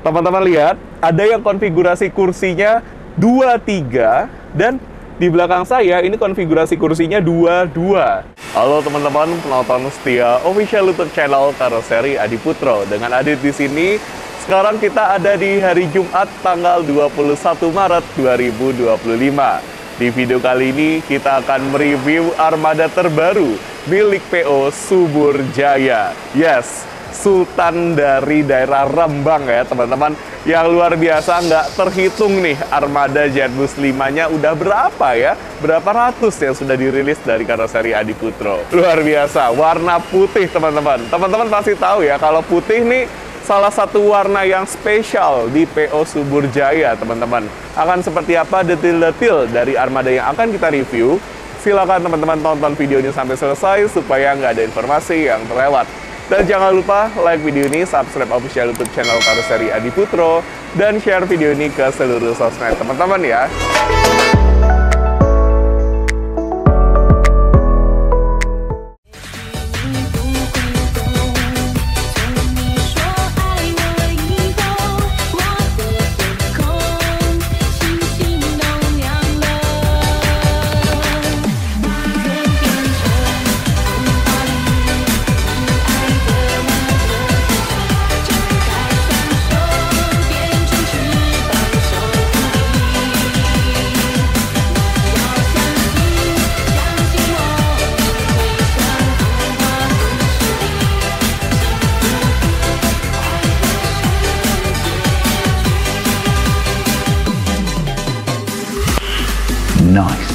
Teman-teman lihat, ada yang konfigurasi kursinya 23 dan di belakang saya ini konfigurasi kursinya 22. Halo teman-teman penonton setia official YouTube channel Karoseri Adi Putro. Dengan Adit di sini, sekarang kita ada di hari Jumat tanggal 21 Maret 2025. Di video kali ini kita akan mereview armada terbaru milik PO Subur Jaya. Yes, Sultan dari daerah Rembang ya teman-teman. Yang luar biasa, nggak terhitung nih armada Jetbus 5-nya udah berapa ya? Berapa ratus yang sudah dirilis dari Karoseri Adi Putro. Luar biasa, warna putih teman-teman. Teman-teman pasti tahu ya kalau putih nih salah satu warna yang spesial di PO Subur Jaya teman-teman. Akan seperti apa detail-detail dari armada yang akan kita review? Silakan teman-teman tonton video ini sampai selesai supaya nggak ada informasi yang terlewat. Dan jangan lupa like video ini, subscribe official YouTube channel Karoseri Adi Putro, dan share video ini ke seluruh sosmed teman-teman ya. Nice.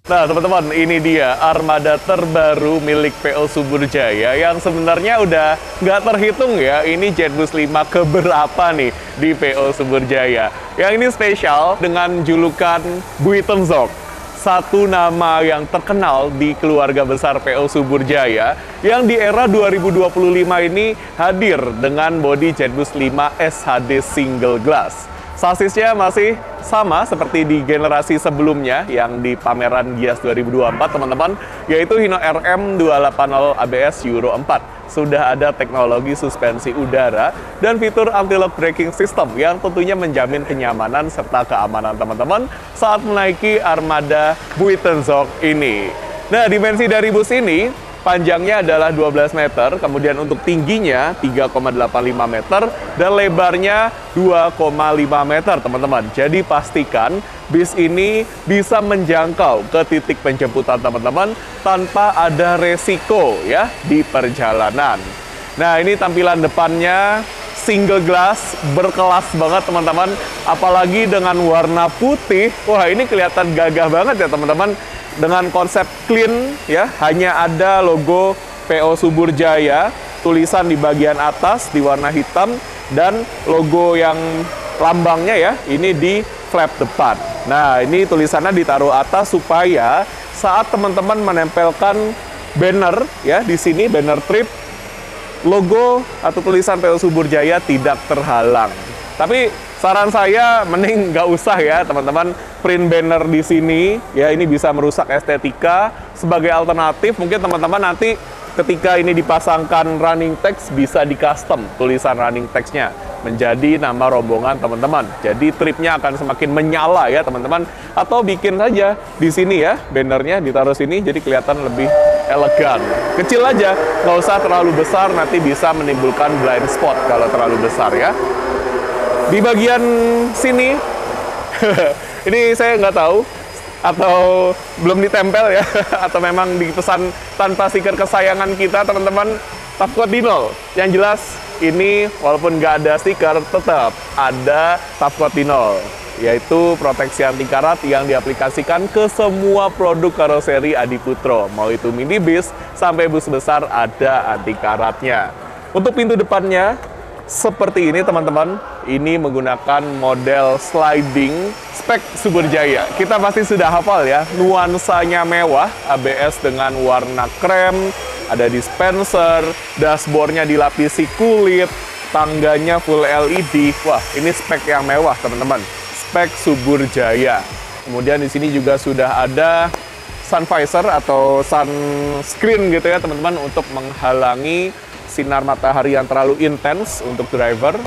Nah teman-teman, ini dia armada terbaru milik PO Subur Jaya yang sebenarnya udah nggak terhitung ya, ini Jetbus 5 keberapa nih di PO Subur Jaya. Yang ini spesial dengan julukan Buitenzorg, satu nama yang terkenal di keluarga besar PO Subur Jaya yang di era 2025 ini hadir dengan bodi Jetbus 5 SHD single glass. Sasisnya masih sama seperti di generasi sebelumnya yang di pameran Gias 2024 teman-teman, yaitu Hino RM 280 ABS Euro 4. Sudah ada teknologi suspensi udara dan fitur anti-lock braking system yang tentunya menjamin kenyamanan serta keamanan teman-teman saat menaiki armada Buitenzorg ini. Nah, dimensi dari bus ini panjangnya adalah 12 meter, kemudian untuk tingginya 3,85 meter, dan lebarnya 2,5 meter, teman-teman. Jadi pastikan bis ini bisa menjangkau ke titik penjemputan teman-teman tanpa ada resiko ya di perjalanan. Nah, ini tampilan depannya single glass, berkelas banget teman-teman. Apalagi dengan warna putih, wah ini kelihatan gagah banget ya teman-teman. Dengan konsep clean ya, hanya ada logo PO Subur Jaya, tulisan di bagian atas di warna hitam, dan logo yang lambangnya ya, ini di flap depan. Nah, ini tulisannya ditaruh atas supaya saat teman-teman menempelkan banner ya di sini, banner trip, logo atau tulisan PO Subur Jaya tidak terhalang. Tapi saran saya mending nggak usah ya teman-teman print banner di sini ya, ini bisa merusak estetika. Sebagai alternatif mungkin teman-teman nanti ketika ini dipasangkan running text bisa di custom tulisan running textnya menjadi nama rombongan teman-teman. Jadi tripnya akan semakin menyala ya teman-teman. Atau bikin saja di sini ya bannernya ditaruh sini jadi kelihatan lebih elegan. Kecil aja, nggak usah terlalu besar, nanti bisa menimbulkan blind spot kalau terlalu besar ya. Di bagian sini, ini saya nggak tahu, atau belum ditempel ya, atau memang dipesan tanpa stiker kesayangan kita teman-teman, Tapcode Dinol. Yang jelas, ini walaupun nggak ada stiker, tetap ada Tapcode Dinol, yaitu proteksi anti karat yang diaplikasikan ke semua produk Karoseri Adi Putro. Mau itu minibus sampai bus besar ada anti karatnya. Untuk pintu depannya, seperti ini teman-teman, ini menggunakan model sliding spek Subur Jaya. Kita pasti sudah hafal ya, nuansanya mewah, ABS dengan warna krem, ada dispenser, dashboardnya dilapisi kulit, tangganya full LED. Wah, ini spek yang mewah, teman-teman. Spek Subur Jaya. Kemudian di sini juga sudah ada sun visor atau sunscreen gitu ya, teman-teman, untuk menghalangi sinar matahari yang terlalu intens untuk driver.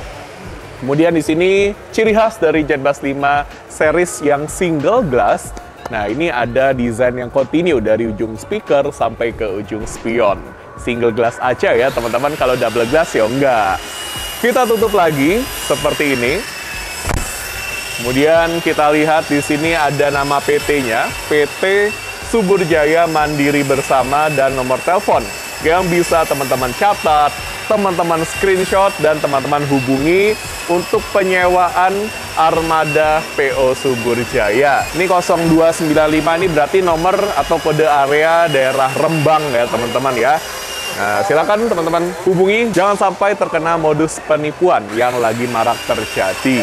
Kemudian di sini ciri khas dari Jetbus 5 series yang single glass. Nah, ini ada desain yang continue dari ujung speaker sampai ke ujung spion. Single glass aja ya, teman-teman. Kalau double glass ya enggak. Kita tutup lagi seperti ini. Kemudian kita lihat di sini ada nama PT-nya, PT Subur Jaya Mandiri Bersama, dan nomor telepon yang bisa teman-teman catat, teman-teman screenshot, dan teman-teman hubungi untuk penyewaan armada PO Subur Jaya. Ini 0295 ini berarti nomor atau kode area daerah Rembang ya, teman-teman ya. Nah, silakan teman-teman hubungi, jangan sampai terkena modus penipuan yang lagi marak terjadi.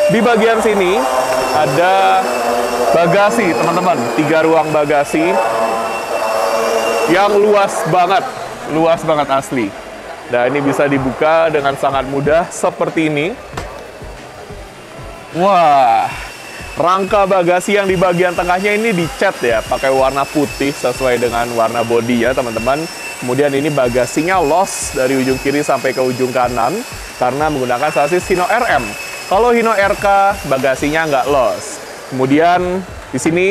Di bagian sini ada bagasi, teman-teman. 3 ruang bagasi yang luas banget asli. Nah, ini bisa dibuka dengan sangat mudah seperti ini. Wah, rangka bagasi yang di bagian tengahnya ini dicat ya, pakai warna putih sesuai dengan warna bodi ya, teman-teman. Kemudian ini bagasinya los dari ujung kiri sampai ke ujung kanan karena menggunakan sasis Hino RM. Kalau Hino RK, bagasinya nggak los. Kemudian di sini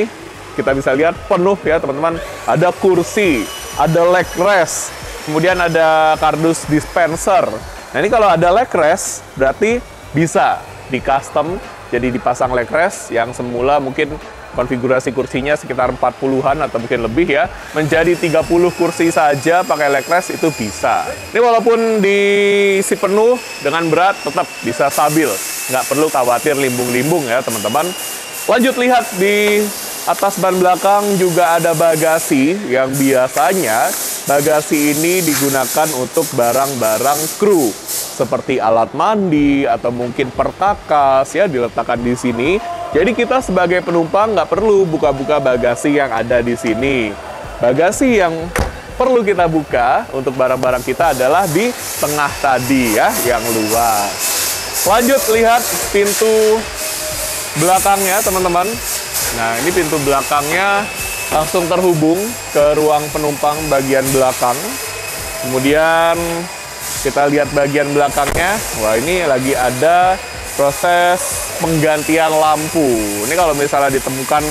kita bisa lihat penuh ya, teman-teman. Ada kursi, ada leg rest, kemudian ada kardus dispenser. Nah, ini kalau ada leg rest berarti bisa di custom jadi dipasang leg rest yang semula mungkin konfigurasi kursinya sekitar 40-an atau mungkin lebih ya, menjadi 30 kursi saja pakai leg rest itu bisa. Ini walaupun diisi penuh dengan berat tetap bisa stabil, nggak perlu khawatir limbung-limbung ya, teman-teman. Lanjut lihat di atas ban belakang juga ada bagasi yang biasanya bagasi ini digunakan untuk barang-barang kru seperti alat mandi atau mungkin perkakas ya, diletakkan di sini. Jadi kita sebagai penumpang nggak perlu buka-buka bagasi yang ada di sini. Bagasi yang perlu kita buka untuk barang-barang kita adalah di tengah tadi ya, yang luas. Lanjut lihat pintu belakangnya, teman-teman. Nah, ini pintu belakangnya langsung terhubung ke ruang penumpang bagian belakang. Kemudian kita lihat bagian belakangnya. Wah, ini lagi ada proses penggantian lampu. Ini kalau misalnya ditemukan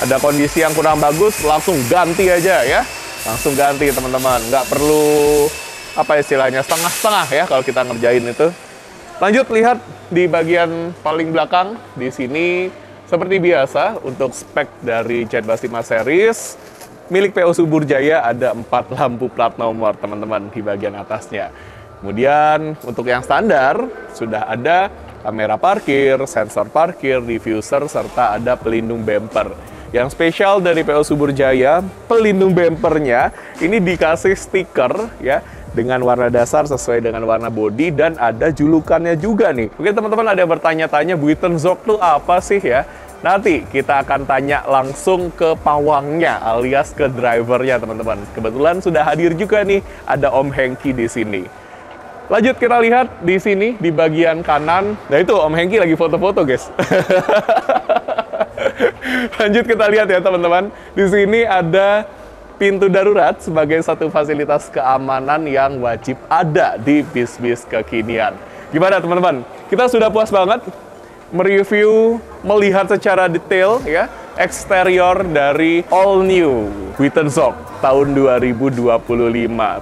ada kondisi yang kurang bagus, langsung ganti aja ya. Langsung ganti, teman-teman. Nggak perlu, apa istilahnya, setengah-setengah ya kalau kita ngerjain itu. Lanjut lihat di bagian paling belakang. Di sini seperti biasa untuk spek dari Jetbus 5 series milik PO Subur Jaya ada 4 lampu plat nomor, teman-teman, di bagian atasnya. Kemudian untuk yang standar sudah ada kamera parkir, sensor parkir, diffuser, serta ada pelindung bumper. Yang spesial dari PO Subur Jaya, pelindung bumpernya ini dikasih stiker ya, dengan warna dasar sesuai dengan warna bodi, dan ada julukannya juga nih. Mungkin teman-teman ada yang bertanya-tanya, Buitenzorg itu apa sih ya? Nanti kita akan tanya langsung ke pawangnya alias ke drivernya, teman-teman. Kebetulan sudah hadir juga nih, ada Om Hengki di sini. Lanjut kita lihat di sini di bagian kanan. Nah, itu Om Hengki lagi foto-foto, guys. Lanjut kita lihat ya, teman-teman. Di sini ada pintu darurat sebagai satu fasilitas keamanan yang wajib ada di bis-bis kekinian. Gimana, teman-teman? Kita sudah puas banget mereview, melihat secara detail ya eksterior dari all new Buitenzorg tahun 2025.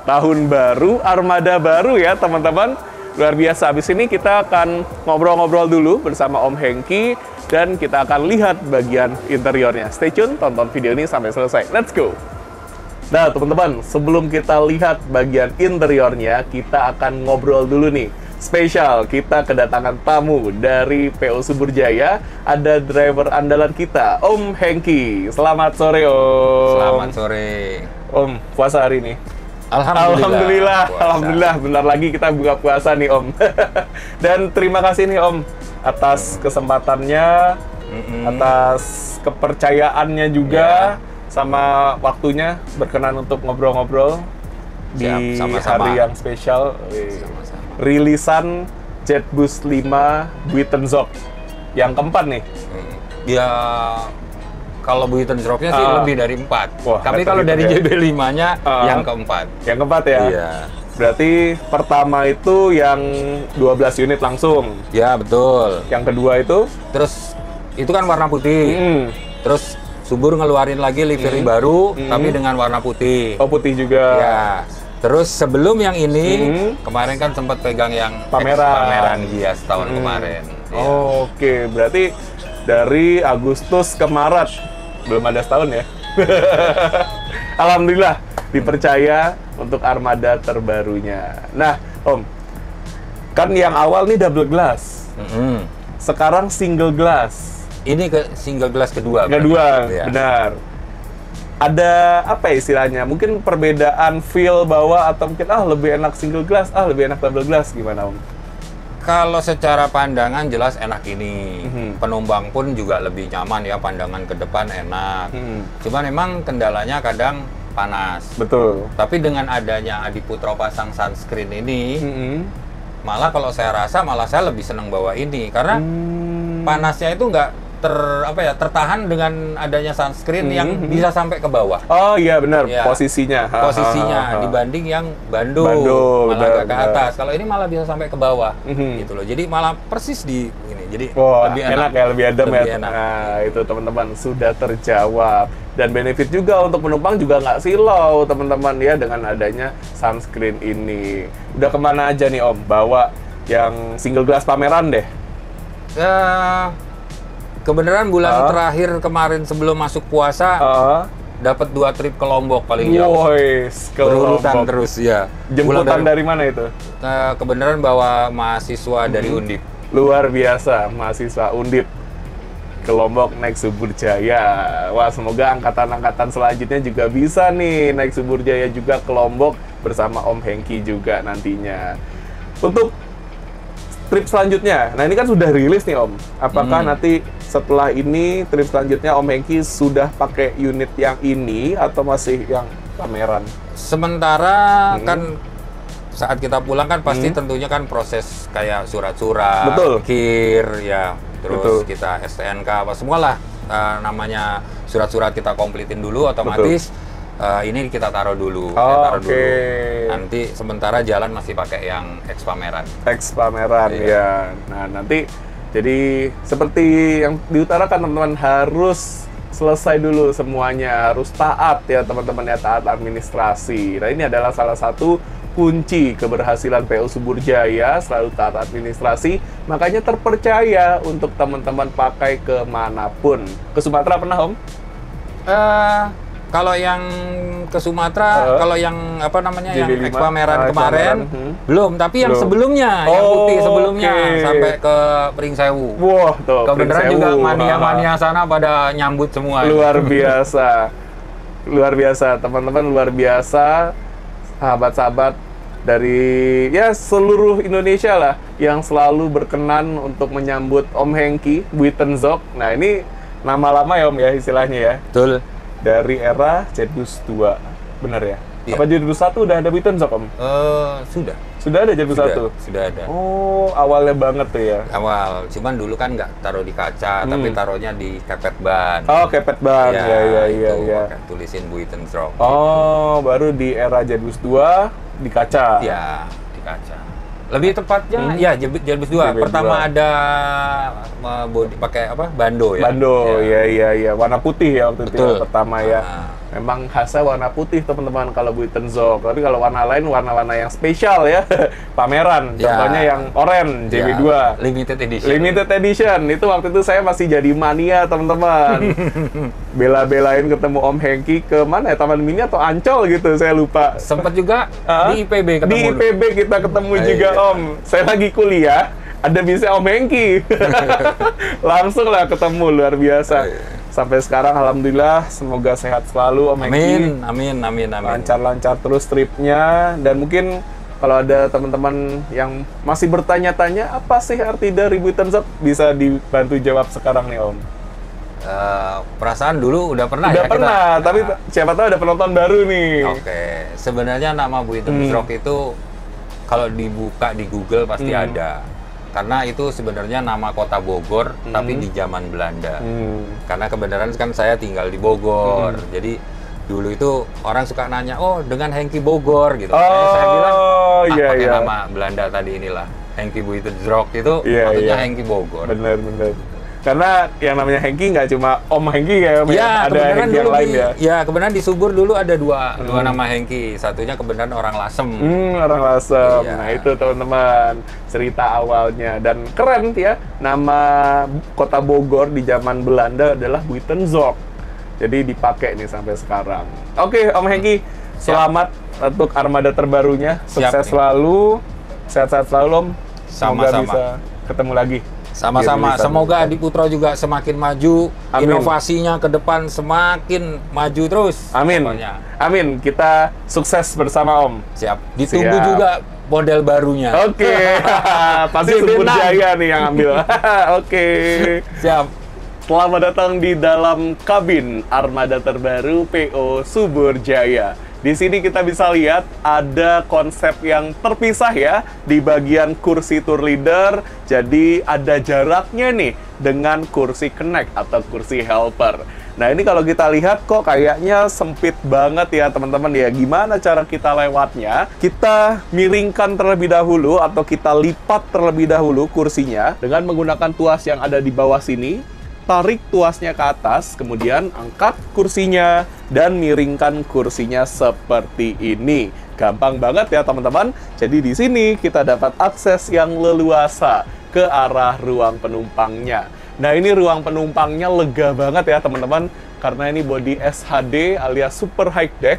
Tahun baru, armada baru ya, teman-teman. Luar biasa. Habis ini kita akan ngobrol-ngobrol dulu bersama Om Hengki dan kita akan lihat bagian interiornya. Stay tune, tonton video ini sampai selesai. Let's go! Nah, teman-teman, sebelum kita lihat bagian interiornya, kita akan ngobrol dulu nih. Spesial, kita kedatangan tamu dari PO Subur Jaya. Ada driver andalan kita, Om Hengki. Selamat sore, Om. Selamat sore. Om, puasa hari ini? Alhamdulillah. Alhamdulillah. Bentar lagi kita buka puasa nih, Om. Dan terima kasih nih, Om, atas kesempatannya, atas kepercayaannya juga, sama waktunya berkenan untuk ngobrol-ngobrol. di sama-sama. hari yang spesial. Sama-sama. Rilisan JetBoost 5 Buitenzorg yang keempat nih. Ya kalau Buitenzorg-nya sih lebih dari 4. Wah, tapi kalau dari ya. JB5-nya yang keempat. Yang keempat ya? Iya. Berarti pertama itu yang 12 unit langsung. Ya, betul. Yang kedua itu? Terus itu kan warna putih. Terus Subur ngeluarin lagi livery baru, tapi dengan warna putih. Oh, putih juga. Ya. Terus sebelum yang ini, kemarin kan sempat pegang yang pameran Gias tahun kemarin. Oh, oke, berarti dari Agustus ke Maret, belum ada setahun ya? Alhamdulillah, dipercaya untuk armada terbarunya. Nah, Om, kan yang awal nih double glass. Sekarang single glass. Ini ke single glass kedua. Kedua, ya. Benar. Ada apa ya istilahnya? Mungkin perbedaan feel bawah atau mungkin lebih enak single glass, lebih enak double glass, gimana Om? Kalau secara pandangan jelas enak ini. Penumpang pun juga lebih nyaman ya, pandangan ke depan enak. Cuman memang kendalanya kadang panas. Betul. Tapi dengan adanya Adiputro pasang sunscreen ini, malah kalau saya rasa saya lebih senang bawa ini karena panasnya itu nggak tertahan dengan adanya sunscreen yang bisa sampai ke bawah. Oh iya benar, ya, posisinya dibanding yang bando malah agak ke atas. Kalau ini malah bisa sampai ke bawah, gitu loh. Jadi malah persis di ini. Jadi lebih enak ya, lebih adem ya. Enak. Nah itu teman-teman sudah terjawab. Dan benefit juga untuk penumpang juga nggak silau teman-teman ya dengan adanya sunscreen ini. Udah kemana aja nih Om? Bawa yang single glass pameran deh. Kebenaran bulan terakhir kemarin sebelum masuk puasa dapat 2 trip ke Lombok paling jauh. Berurutan terus ya. Jemputan dari mana itu? Kebenaran bawa mahasiswa dari Undip. Luar biasa, mahasiswa Undip ke Lombok naik Subur Jaya. Wah, semoga angkatan-angkatan selanjutnya juga bisa nih naik Subur Jaya juga ke Lombok bersama Om Hengki juga nantinya. Untuk trip selanjutnya, nah ini kan sudah rilis nih Om. Apakah nanti setelah ini trip selanjutnya Om Hengki sudah pakai unit yang ini atau masih yang pameran? Sementara kan saat kita pulang kan pasti tentunya kan proses kayak surat-surat, KIR ya, terus kita STNK apa semualah namanya surat-surat kita komplitin dulu otomatis. Ini kita taruh dulu. Dulu. Nanti sementara jalan masih pakai yang X pameran. X pameran ya. Nah nanti jadi seperti yang diutarakan teman-teman harus selesai dulu semuanya, harus taat ya teman-teman ya, taat administrasi. Nah ini adalah salah satu kunci keberhasilan PO Subur Jaya, selalu taat administrasi, makanya terpercaya untuk teman-teman pakai kemanapun. Ke Sumatera pernah Om? Kalau yang ke Sumatera, kalau yang apa namanya yang X pameran kemarin belum, tapi yang sebelumnya, yang putih sebelumnya sampai ke Pringsewu. Wah, tuh. Kebenaran juga mania-mania sana pada nyambut semua. Luar biasa. Luar biasa, teman-teman, luar biasa. Sahabat-sahabat dari ya seluruh Indonesia lah yang selalu berkenan untuk menyambut Om Hengki Buitenzorg. Nah, ini nama lama ya Om ya istilahnya ya. Betul. Dari era JetBoost 2, benar ya? Apa JetBoost 1 udah ada Buitenzorg Om? Sudah. Sudah ada JetBoost 1? Sudah ada. Oh, awalnya banget tuh ya? Awal, cuman dulu kan nggak taruh di kaca, tapi taruhnya di kepet ban. Oh, kepet ban, iya. Tulisin Buitenzorg. Oh, gitu. Baru di era JetBoost 2 di kaca? Iya, di kaca. Lebih tepatnya, ya JetBoost 2. Pertama ada pakai apa? Bando ya. Bando, iya. Warna putih ya waktu itu ya, pertama ya. Memang khasnya warna putih teman-teman kalau Buitenzorg. Tapi kalau warna lain, warna-warna yang spesial ya. Pameran, contohnya yang oranye, JB2. Limited edition. Limited edition, itu waktu itu saya masih jadi mania teman-teman. Bela-belain ketemu Om Hengki ke mana ya, Taman Mini atau Ancol gitu, saya lupa. Sempat juga di IPB ketemu. Di IPB kita ketemu juga Om. Saya lagi kuliah, ada bisa Om Hengki. Langsung lah ketemu, luar biasa. Sampai sekarang alhamdulillah, semoga sehat selalu Om Hengki. Amin. Lancar-lancar terus tripnya. Dan mungkin kalau ada teman-teman yang masih bertanya-tanya apa sih arti dari Buitenzorg, bisa dibantu jawab sekarang nih Om. Perasaan dulu udah pernah Udah ya pernah, tapi siapa tahu ada penonton baru nih. Oke, sebenarnya nama Buiten's Rock itu kalau dibuka di Google pasti ada. Karena itu sebenarnya nama kota Bogor, tapi di zaman Belanda. Karena kebenaran kan saya tinggal di Bogor, jadi dulu itu orang suka nanya, oh dengan Hengki Bogor gitu. Saya bilang, pakai nama Belanda tadi inilah, Hengki Buiten's Rock itu maksudnya Hengki Bogor. Bener. Karena yang namanya Hengki nggak cuma Om Hengki ya, ada Hengki yang lain ya. Ya, kebenaran di Subur dulu ada dua nama Hengki. Satunya kebenaran orang Lasem. Orang Lasem. Iya. Nah itu teman-teman cerita awalnya, dan keren ya, nama kota Bogor di zaman Belanda adalah Buiten's Rock. Jadi dipakai nih sampai sekarang. Oke, Om Hengki, selamat untuk armada terbarunya. Sukses selalu, sehat-sehat selalu Om. Semoga bisa ketemu lagi. Sama-sama, semoga Adi Putra juga semakin maju, inovasinya ke depan semakin maju terus. Amin. Pokoknya. Amin, kita sukses bersama Om. Siap, ditunggu juga model barunya. Oke, pasti Subur Jaya nih yang ambil. Oke. Siap. Selamat datang di dalam kabin armada terbaru PO Subur Jaya. Di sini kita bisa lihat ada konsep yang terpisah ya di bagian kursi tour leader. Jadi ada jaraknya nih dengan kursi connect atau kursi helper. Nah ini kalau kita lihat kok kayaknya sempit banget ya teman-teman ya. Gimana cara kita lewatnya? Kita miringkan terlebih dahulu atau kita lipat terlebih dahulu kursinya dengan menggunakan tuas yang ada di bawah sini. Tarik tuasnya ke atas, kemudian angkat kursinya dan miringkan kursinya seperti ini. Gampang banget ya teman-teman. Jadi di sini kita dapat akses yang leluasa ke arah ruang penumpangnya. Nah ini ruang penumpangnya lega banget ya teman-teman, karena ini bodi SHD alias Super High Deck.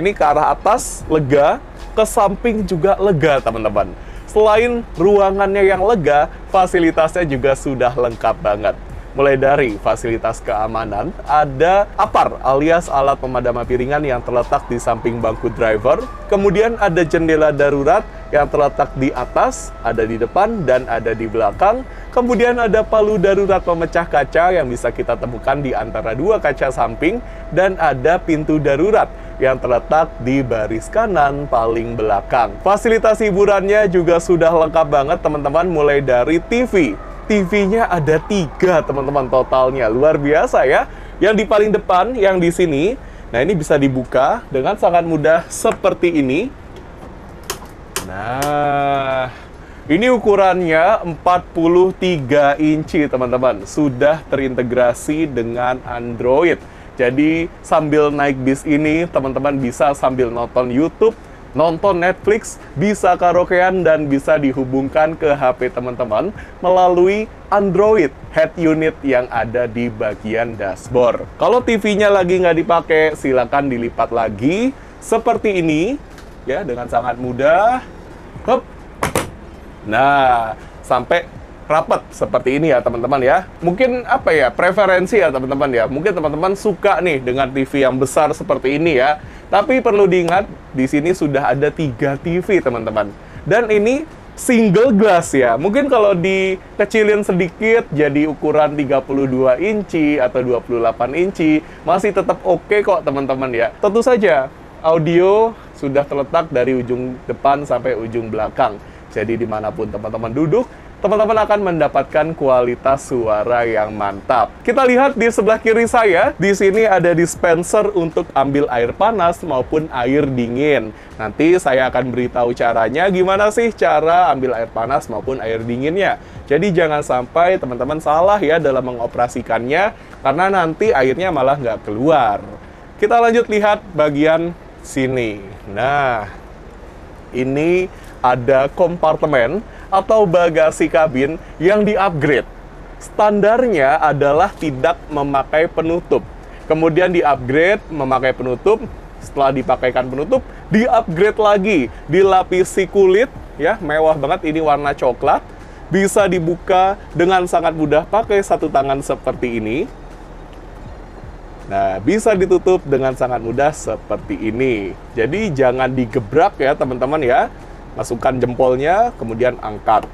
Ini ke arah atas lega, ke samping juga lega teman-teman. Selain ruangannya yang lega, fasilitasnya juga sudah lengkap banget. Mulai dari fasilitas keamanan, ada APAR alias alat pemadam api ringan yang terletak di samping bangku driver. Kemudian ada jendela darurat yang terletak di atas, ada di depan, dan ada di belakang. Kemudian ada palu darurat pemecah kaca yang bisa kita temukan di antara dua kaca samping. Dan ada pintu darurat yang terletak di baris kanan paling belakang. Fasilitas hiburannya juga sudah lengkap banget teman-teman, mulai dari TV. TV-nya ada 3 teman-teman totalnya, luar biasa ya. Yang di paling depan, yang di sini, nah ini bisa dibuka dengan sangat mudah seperti ini. Nah, ini ukurannya 43 inci teman-teman, sudah terintegrasi dengan Android. Jadi sambil naik bis ini, teman-teman bisa sambil nonton YouTube, nonton Netflix, bisa karaokean, dan bisa dihubungkan ke HP teman-teman melalui Android head unit yang ada di bagian dashboard. Kalau TV-nya lagi nggak dipakai, silakan dilipat lagi seperti ini ya, dengan sangat mudah. Hup. Nah, sampai rapat seperti ini ya teman-teman ya. Mungkin apa ya, preferensi ya teman-teman ya. Mungkin teman-teman suka nih dengan TV yang besar seperti ini ya. Tapi perlu diingat, di sini sudah ada 3 TV teman-teman. Dan ini single glass ya. Mungkin kalau dikecilin sedikit jadi ukuran 32 inci atau 28 inci, masih tetap oke kok teman-teman ya. Tentu saja audio sudah terletak dari ujung depan sampai ujung belakang. Jadi dimanapun teman-teman duduk, teman-teman akan mendapatkan kualitas suara yang mantap. Kita lihat di sebelah kiri saya, di sini ada dispenser untuk ambil air panas maupun air dingin. Nanti saya akan beritahu caranya gimana sih cara ambil air panas maupun air dinginnya. Jadi jangan sampai teman-teman salah ya dalam mengoperasikannya, karena nanti airnya malah nggak keluar. Kita lanjut lihat bagian sini. Nah, ini ada kompartemen atau bagasi kabin yang di-upgrade. Standarnya adalah tidak memakai penutup. Kemudian di-upgrade memakai penutup. Setelah dipakaikan penutup, di-upgrade lagi, dilapisi kulit ya, mewah banget, ini warna coklat. Bisa dibuka dengan sangat mudah pakai satu tangan seperti ini. Nah, bisa ditutup dengan sangat mudah seperti ini. Jadi jangan digebrak ya teman-teman ya. Masukkan jempolnya, kemudian angkat.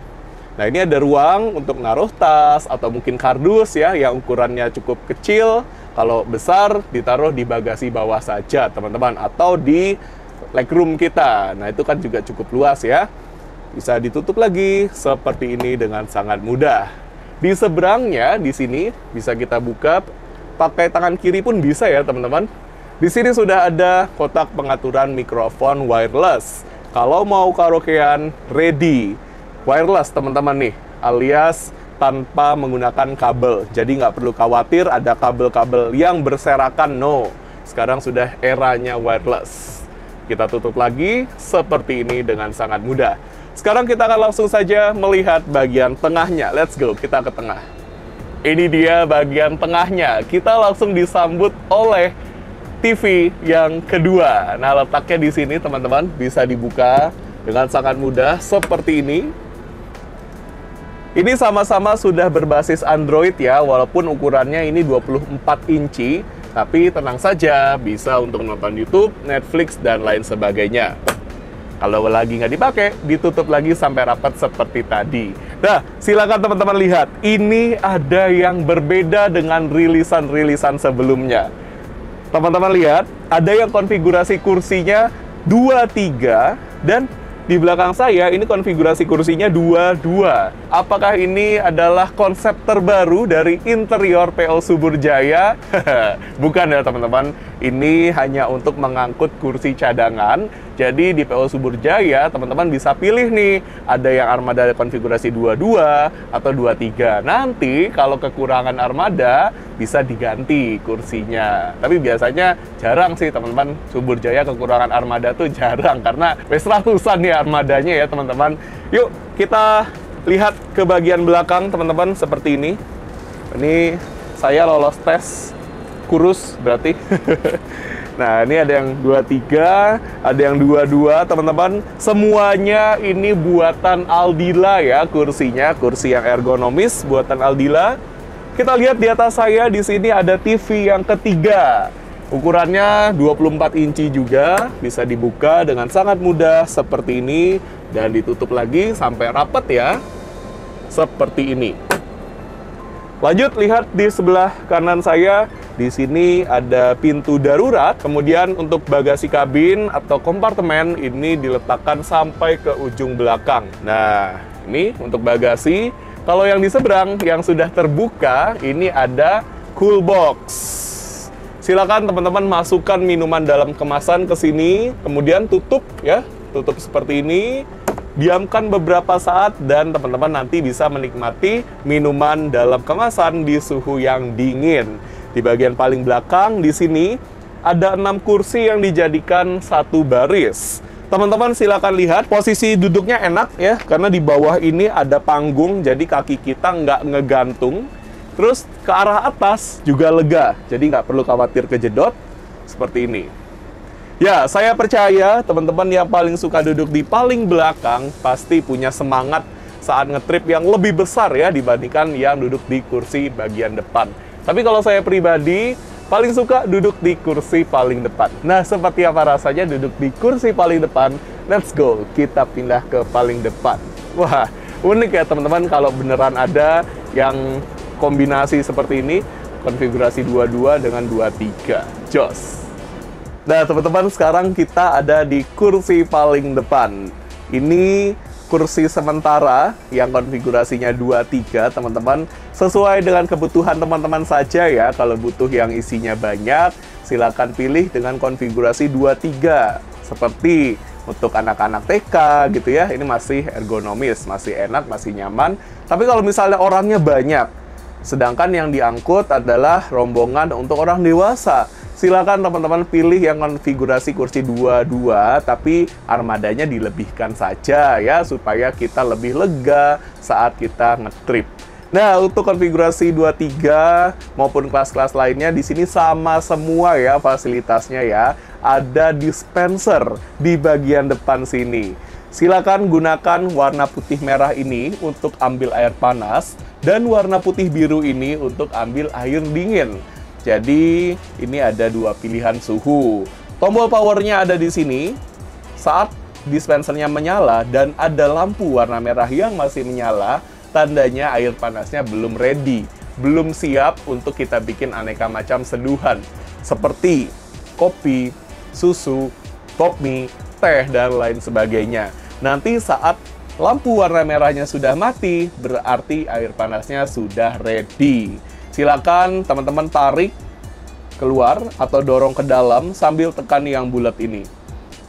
Nah, ini ada ruang untuk naruh tas atau mungkin kardus ya yang ukurannya cukup kecil. Kalau besar ditaruh di bagasi bawah saja, teman-teman, atau di legroom kita. Nah, itu kan juga cukup luas ya. Bisa ditutup lagi seperti ini dengan sangat mudah. Di seberangnya di sini bisa kita buka pakai tangan kiri pun bisa ya, teman-teman. Di sini sudah ada kotak pengaturan mikrofon wireless. Kalau mau karaokean ready wireless, teman-teman nih, alias tanpa menggunakan kabel. Jadi nggak perlu khawatir ada kabel-kabel yang berserakan, no. Sekarang sudah eranya wireless. Kita tutup lagi seperti ini dengan sangat mudah. Sekarang kita akan langsung saja melihat bagian tengahnya. Let's go, kita ke tengah. Ini dia bagian tengahnya. Kita langsung disambut oleh TV yang kedua. Nah, letaknya di sini, teman-teman, bisa dibuka dengan sangat mudah seperti ini. Ini sama-sama sudah berbasis Android ya, walaupun ukurannya ini 24 inci, tapi tenang saja, bisa untuk nonton YouTube, Netflix, dan lain sebagainya. Kalau lagi nggak dipakai, ditutup lagi sampai rapat seperti tadi. Nah, silakan teman-teman lihat, ini ada yang berbeda dengan rilisan-rilisan sebelumnya. Teman-teman lihat, ada yang konfigurasi kursinya 23, dan di belakang saya ini konfigurasi kursinya 22. Apakah ini adalah konsep terbaru dari interior PO Suburjaya? Bukan ya, teman-teman. Ini hanya untuk mengangkut kursi cadangan. Jadi di PO Suburjaya, teman-teman bisa pilih nih, ada yang armada konfigurasi 22 atau 23. Nanti kalau kekurangan armada, bisa diganti kursinya. Tapi biasanya jarang sih, teman-teman. Suburjaya kekurangan armada tuh jarang, karena wes ratusan ya armadanya ya, teman-teman. Yuk, kita lihat ke bagian belakang, teman-teman, seperti ini. Ini saya lolos tes kurus berarti. Nah, ini ada yang 23, ada yang 22, teman-teman. Semuanya ini buatan Aldila ya, kursinya, kursi yang ergonomis buatan Aldila. Kita lihat di atas saya di sini ada TV yang ketiga. Ukurannya 24 inci juga, bisa dibuka dengan sangat mudah seperti ini dan ditutup lagi sampai rapat ya. Seperti ini. Lanjut, lihat di sebelah kanan saya. Di sini ada pintu darurat, kemudian untuk bagasi kabin atau kompartemen ini diletakkan sampai ke ujung belakang. Nah, ini untuk bagasi. Kalau yang di seberang yang sudah terbuka, ini ada cool box. Silakan teman-teman masukkan minuman dalam kemasan ke sini, kemudian tutup ya, tutup seperti ini. Diamkan beberapa saat dan teman-teman nanti bisa menikmati minuman dalam kemasan di suhu yang dingin. Di bagian paling belakang di sini ada 6 kursi yang dijadikan satu baris. Teman-teman silakan lihat, posisi duduknya enak ya, karena di bawah ini ada panggung, jadi kaki kita nggak ngegantung. Terus ke arah atas juga lega, jadi nggak perlu khawatir kejedot seperti ini. Ya, saya percaya teman-teman yang paling suka duduk di paling belakang pasti punya semangat saat ngetrip yang lebih besar ya dibandingkan yang duduk di kursi bagian depan. Tapi kalau saya pribadi, paling suka duduk di kursi paling depan. Nah, seperti apa rasanya duduk di kursi paling depan? Let's go, kita pindah ke paling depan. Wah, unik ya teman-teman kalau beneran ada yang kombinasi seperti ini, konfigurasi 22 dengan 23. Jos! Nah, teman-teman, sekarang kita ada di kursi paling depan. Ini kursi sementara yang konfigurasinya 23, teman-teman. Sesuai dengan kebutuhan teman-teman saja ya. Kalau butuh yang isinya banyak, silakan pilih dengan konfigurasi 23. Seperti untuk anak-anak TK gitu ya. Ini masih ergonomis, masih enak, masih nyaman. Tapi kalau misalnya orangnya banyak, sedangkan yang diangkut adalah rombongan untuk orang dewasa, silakan teman-teman pilih yang konfigurasi kursi 22, tapi armadanya dilebihkan saja ya, supaya kita lebih lega saat kita ngetrip. Nah, untuk konfigurasi 23 maupun kelas-kelas lainnya, di sini sama semua ya fasilitasnya ya. Ada dispenser di bagian depan sini. Silakan gunakan warna putih merah ini untuk ambil air panas, dan warna putih biru ini untuk ambil air dingin. Jadi ini ada dua pilihan suhu. Tombol powernya ada di sini. Saat dispensernya menyala dan ada lampu warna merah yang masih menyala, tandanya air panasnya belum ready, belum siap untuk kita bikin aneka macam seduhan seperti kopi, susu, pop mie, teh, dan lain sebagainya. Nanti saat lampu warna merahnya sudah mati, berarti air panasnya sudah ready. Silakan teman-teman tarik keluar atau dorong ke dalam sambil tekan yang bulat ini.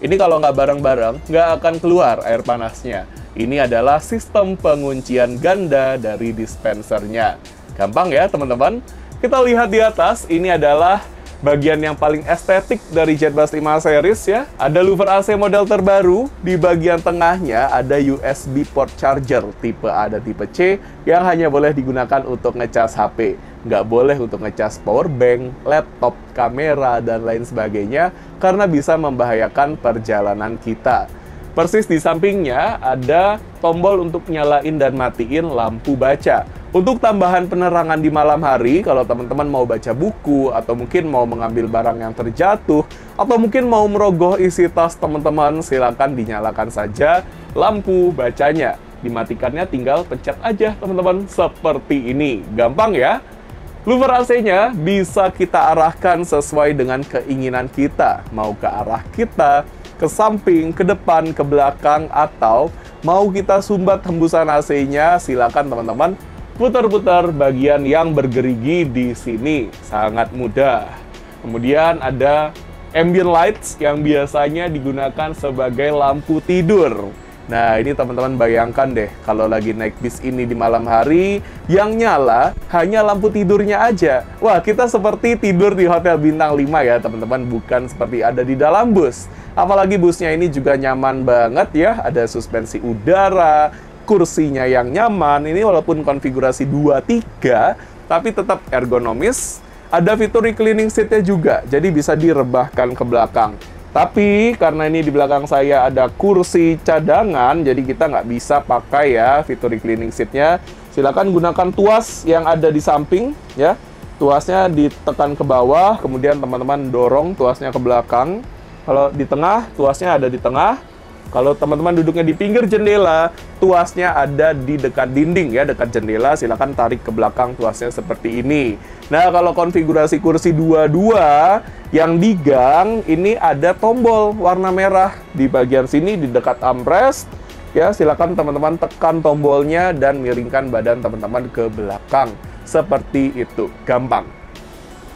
Ini kalau nggak bareng-bareng, nggak akan keluar air panasnya. Ini adalah sistem penguncian ganda dari dispensernya. Gampang ya teman-teman? Kita lihat di atas, ini adalah bagian yang paling estetik dari JetBus 5 series ya. Ada louver AC model terbaru. Di bagian tengahnya ada USB port charger tipe A dan tipe C yang hanya boleh digunakan untuk ngecas HP. Nggak boleh untuk ngecas power bank, laptop, kamera, dan lain sebagainya karena bisa membahayakan perjalanan kita. Persis di sampingnya ada tombol untuk nyalain dan matiin lampu baca. Untuk tambahan penerangan di malam hari, kalau teman-teman mau baca buku, atau mungkin mau mengambil barang yang terjatuh, atau mungkin mau merogoh isi tas teman-teman, silakan dinyalakan saja lampu bacanya. Dimatikannya tinggal pencet aja teman-teman, seperti ini. Gampang ya? Louver AC-nya bisa kita arahkan sesuai dengan keinginan kita. Mau ke arah kita, ke samping, ke depan, ke belakang, atau mau kita sumbat hembusan AC-nya, silakan teman-teman putar-putar bagian yang bergerigi di sini. Sangat mudah. Kemudian ada ambient lights yang biasanya digunakan sebagai lampu tidur. Nah, ini teman-teman bayangkan deh, kalau lagi naik bis ini di malam hari, yang nyala hanya lampu tidurnya aja. Wah, kita seperti tidur di Hotel Bintang 5 ya, teman-teman, bukan seperti ada di dalam bus. Apalagi busnya ini juga nyaman banget ya, ada suspensi udara, kursinya yang nyaman. Ini walaupun konfigurasi 2-3, tapi tetap ergonomis. Ada fitur reclining seat-nya juga, jadi bisa direbahkan ke belakang. Tapi karena ini di belakang saya ada kursi cadangan, jadi kita nggak bisa pakai ya fitur reclining seat-nya. Silakan gunakan tuas yang ada di samping ya. Tuasnya ditekan ke bawah, kemudian teman-teman dorong tuasnya ke belakang. Kalau di tengah, tuasnya ada di tengah. Kalau teman-teman duduknya di pinggir jendela, tuasnya ada di dekat dinding ya, dekat jendela. Silakan tarik ke belakang tuasnya seperti ini. Nah, kalau konfigurasi kursi 2-2 yang di gang, ini ada tombol warna merah di bagian sini di dekat armrest. Ya, silakan teman-teman tekan tombolnya dan miringkan badan teman-teman ke belakang. Seperti itu, gampang.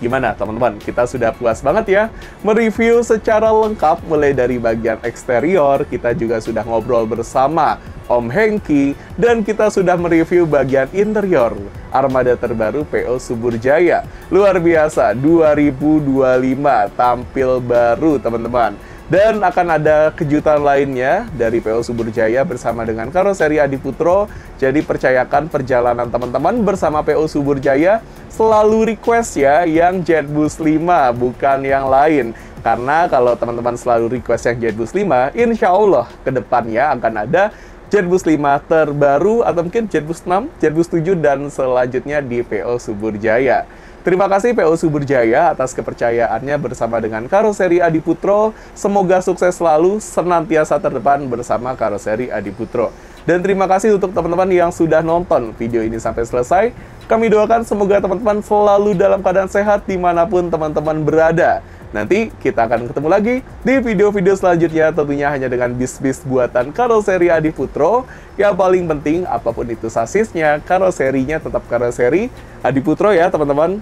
Gimana teman-teman? Kita sudah puas banget ya mereview secara lengkap mulai dari bagian eksterior, kita juga sudah ngobrol bersama Om Hengki, dan kita sudah mereview bagian interior armada terbaru PO Subur Jaya. Luar biasa, 2025 tampil baru teman-teman. Dan akan ada kejutan lainnya dari PO Subur Jaya bersama dengan Karoseri Adiputro. Jadi percayakan perjalanan teman-teman bersama PO Subur Jaya selalu request ya yang JetBus 5, bukan yang lain. Karena kalau teman-teman selalu request yang JetBus 5, insya Allah ke depannya akan ada JetBus 5 terbaru, atau mungkin JetBus 6, JetBus 7, dan selanjutnya di PO Subur Jaya. Terima kasih PO Subur Jaya atas kepercayaannya bersama dengan Karoseri Adiputro. Semoga sukses selalu, senantiasa terdepan bersama Karoseri Adiputro. Dan terima kasih untuk teman-teman yang sudah nonton video ini sampai selesai. Kami doakan semoga teman-teman selalu dalam keadaan sehat dimanapun teman-teman berada. Nanti kita akan ketemu lagi di video-video selanjutnya, tentunya hanya dengan bis-bis buatan Karoseri Adiputro. Yang paling penting, apapun itu sasisnya, karoserinya tetap Karoseri Adiputro ya teman-teman.